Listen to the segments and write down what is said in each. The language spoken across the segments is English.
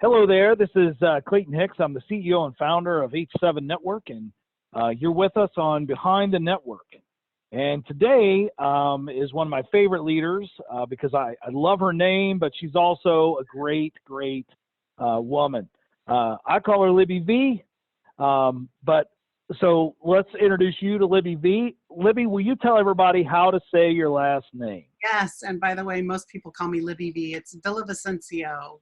Hello there. This is Clayton Hicks. I'm the CEO and founder of H7 Network, and you're with us on Behind the Network. And today is one of my favorite leaders because I love her name, but she's also a great woman. I call her Libby V. So let's introduce you to Libby V. Libby, will you tell everybody how to say your last name? Yes, and by the way, most people call me Libby V. It's Villavicencio.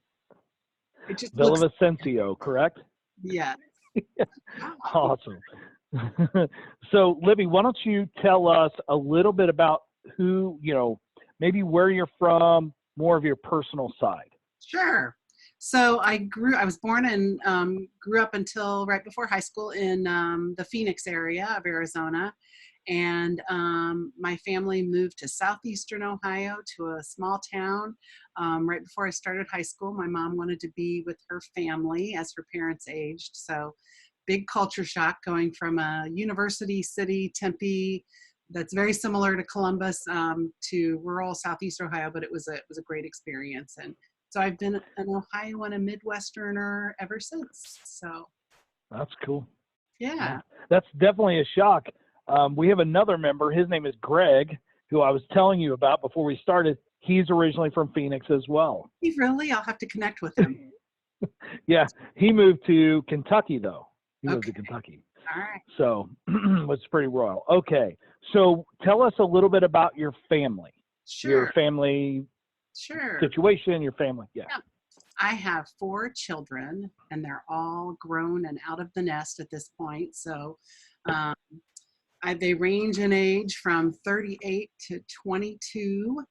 It just looks. Villavicencio, correct? Yeah. Awesome. So, Libby, why don't you tell us a little bit about who, maybe where you're from, more of your personal side. Sure. So I was born and grew up until right before high school in the Phoenix area of Arizona. And my family moved to southeastern Ohio to a small town right before I started high school. My mom wanted to be with her family as her parents aged. So big culture shock going from a university city, Tempe, that's very similar to Columbus, to rural southeast Ohio, but it was a great experience. And so I've been an Ohio and a Midwesterner ever since. So that's cool. Yeah. That's definitely a shock. We have another member. His name is Greg, who I was telling you about before we started. He's originally from Phoenix as well. Really? I'll have to connect with him. Yeah, he moved to Kentucky, though. He moved to Okay. Kentucky. All right. So it's pretty royal. Okay, so tell us a little bit about your family. Sure. Your family situation, your family. Yeah. I have 4 children, and they're all grown and out of the nest at this point. So they range in age from 38 to 22.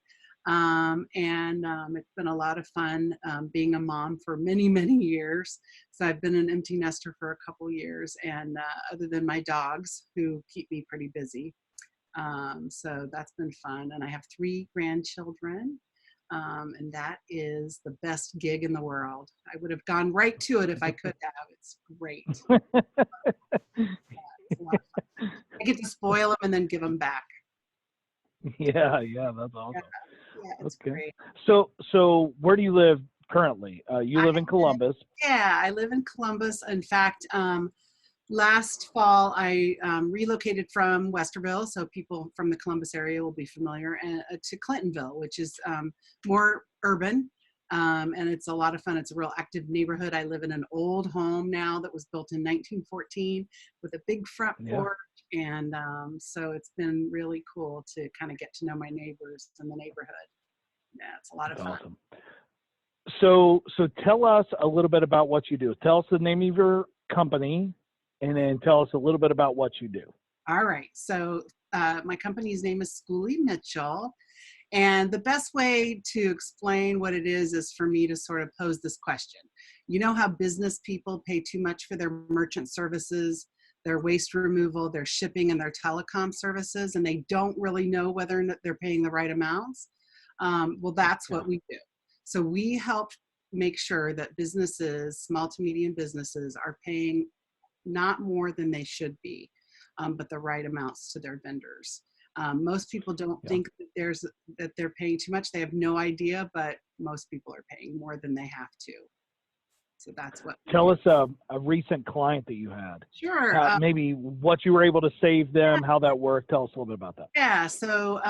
It's been a lot of fun being a mom for many years. So I've been an empty nester for a couple years, and other than my dogs who keep me pretty busy. So that's been fun. And I have 3 grandchildren. And that is the best gig in the world. I would have gone right to it if I could have. It's great. It's a lot of fun. I get to spoil them and then give them back. Yeah, that's awesome. Yeah, it's great. So where do you live currently? You live in Columbus. Yeah, I live in Columbus. In fact, last fall, I relocated from Westerville, so people from the Columbus area will be familiar, to Clintonville, which is more urban, and it's a lot of fun. It's a real active neighborhood. I live in an old home now that was built in 1914 with a big front porch, and so it's been really cool to kind of get to know my neighbors in the neighborhood. Yeah, it's a lot of fun. Awesome. So tell us a little bit about what you do. Tell us the name of your company, and then tell us a little bit about what you do. All right. So my company's name is Schooley Mitchell. And the best way to explain what it is for me to sort of pose this question. You know how business people pay too much for their merchant services, their waste removal, their shipping, and their telecom services, and they don't really know whether or not they're paying the right amounts? Well, that's what we do. So we help make sure that businesses, small to medium businesses, are paying not more than they should be, but the right amounts to their vendors. Most people don't think that they're paying too much. They have no idea, but most people are paying more than they have to. So that's what. Tell us a recent client that you had. Sure. Maybe what you were able to save them, how that worked. Tell us a little bit about that. Yeah. So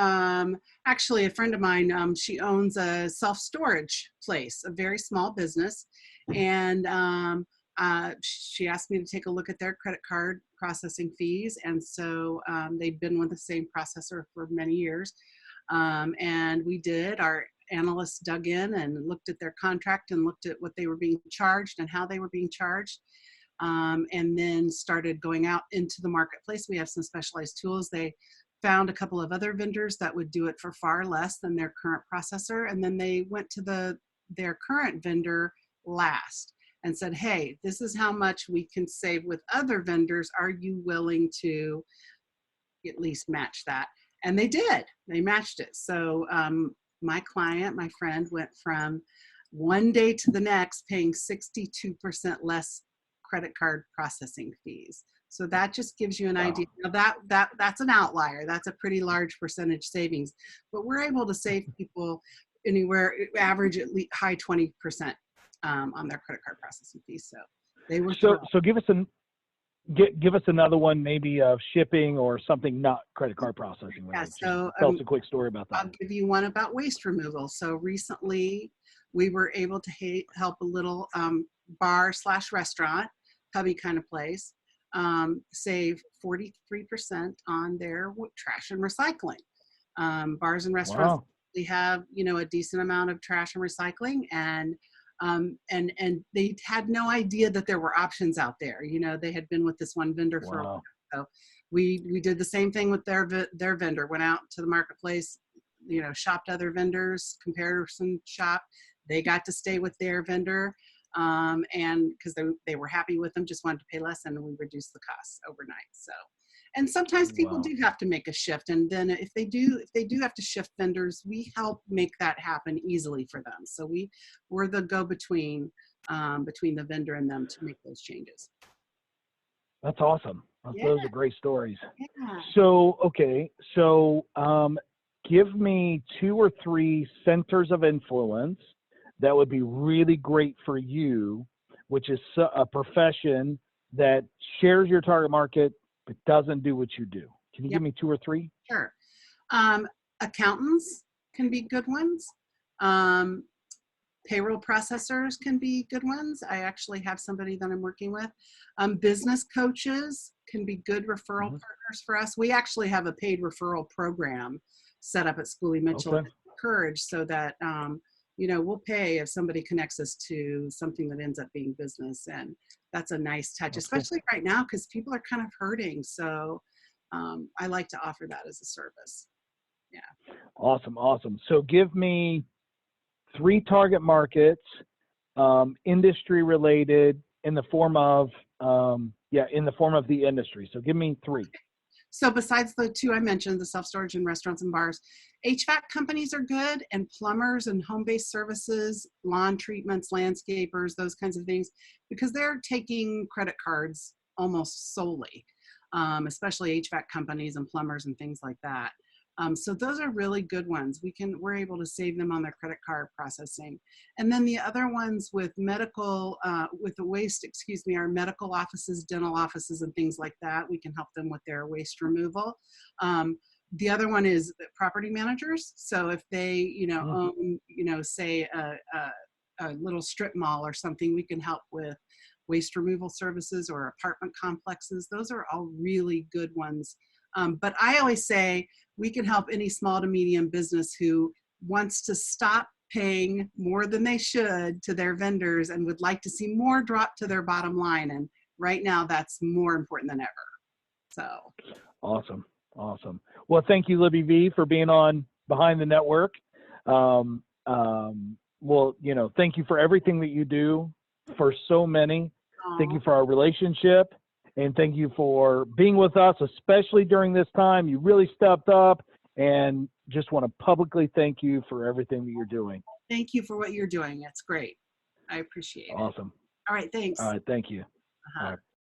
actually, a friend of mine, she owns a self-storage place, a very small business, and she asked me to take a look at their credit card processing fees. And so they've been with the same processor for many years. And we did. Our analysts dug in and looked at their contract and looked at what they were being charged and how they were being charged. And then started going out into the marketplace. We have some specialized tools. They found a couple of other vendors that would do it for far less than their current processor. And then they went to their current vendor last and said, hey, this is how much we can save with other vendors. Are you willing to at least match that? And they did. They matched it. So my client, my friend, went from one day to the next paying 62% less credit card processing fees. So that just gives you an idea. Now that's an outlier. That's a pretty large percentage savings. But we're able to save people anywhere, average at least high 20% on their credit card processing fees. So they were So thrilled. so give us another one, maybe of shipping or something not credit card processing Yeah, related. Just so tell us a quick story about that. I'll give you one about waste removal. So recently, we were able to help a little bar/restaurant, hubby kind of place, save 43% on their trash and recycling. Bars and restaurants Wow. have, a decent amount of trash and recycling, and they had no idea that there were options out there. They had been with this one vendor for a while. Wow. So we did the same thing with their vendor, went out to the marketplace, shopped other vendors, comparison shop. They got to stay with their vendor, and because they were happy with them, just wanted to pay less, and we reduced the costs overnight. So, and sometimes people Wow. do have to make a shift, and then if they do have to shift vendors, we help make that happen easily for them. So we're the go-between between the vendor and them to make those changes. That's awesome. Yeah, Those are great stories. yeah. So, okay. So, give me 2 or 3 centers of influence that would be really great for you, which is a profession that shares your target market but doesn't do what you do. Can you Yep, give me 2 or 3? sure. Um, Accountants can be good ones. Um, Payroll processors can be good ones. I actually have somebody that I'm working with. Business coaches can be good referral Hmm. partners for us. We actually have a paid referral program set up at Schooley Mitchell Okay. and Courage, so that we'll pay if somebody connects us to something that ends up being business, and that's a nice touch, That's cool. especially right now because people are kind of hurting. So I like to offer that as a service. Yeah. Awesome. Awesome. So give me 3 target markets, industry related in the form of, in the form of the industry. So give me 3. So besides the 2 I mentioned, the self-storage and restaurants and bars, HVAC companies are good, and plumbers and home-based services, lawn treatments, landscapers, those kinds of things, because they're taking credit cards almost solely, especially HVAC companies and plumbers and things like that. So those are really good ones. We're able to save them on their credit card processing. And then the other ones with with the waste, our medical offices, dental offices, and things like that, we can help them with their waste removal. The other one is property managers. So if they, Mm. own, say a little strip mall or something, we can help with waste removal services, or apartment complexes. Those are all really good ones. But I always say we can help any small to medium business who wants to stop paying more than they should to their vendors and would like to see more drop to their bottom line. And right now, that's more important than ever. So Awesome. Awesome. Well, thank you, Libby V, for being on Behind the Network. Well, thank you for everything that you do for so many. Thank you for our relationship, and thank you for being with us, especially during this time. You really stepped up, and just want to publicly thank you for everything that you're doing. thank you for what you're doing. It's great. I appreciate it. Awesome. All right. Thanks. All right. Thank you. All Uh-huh. right.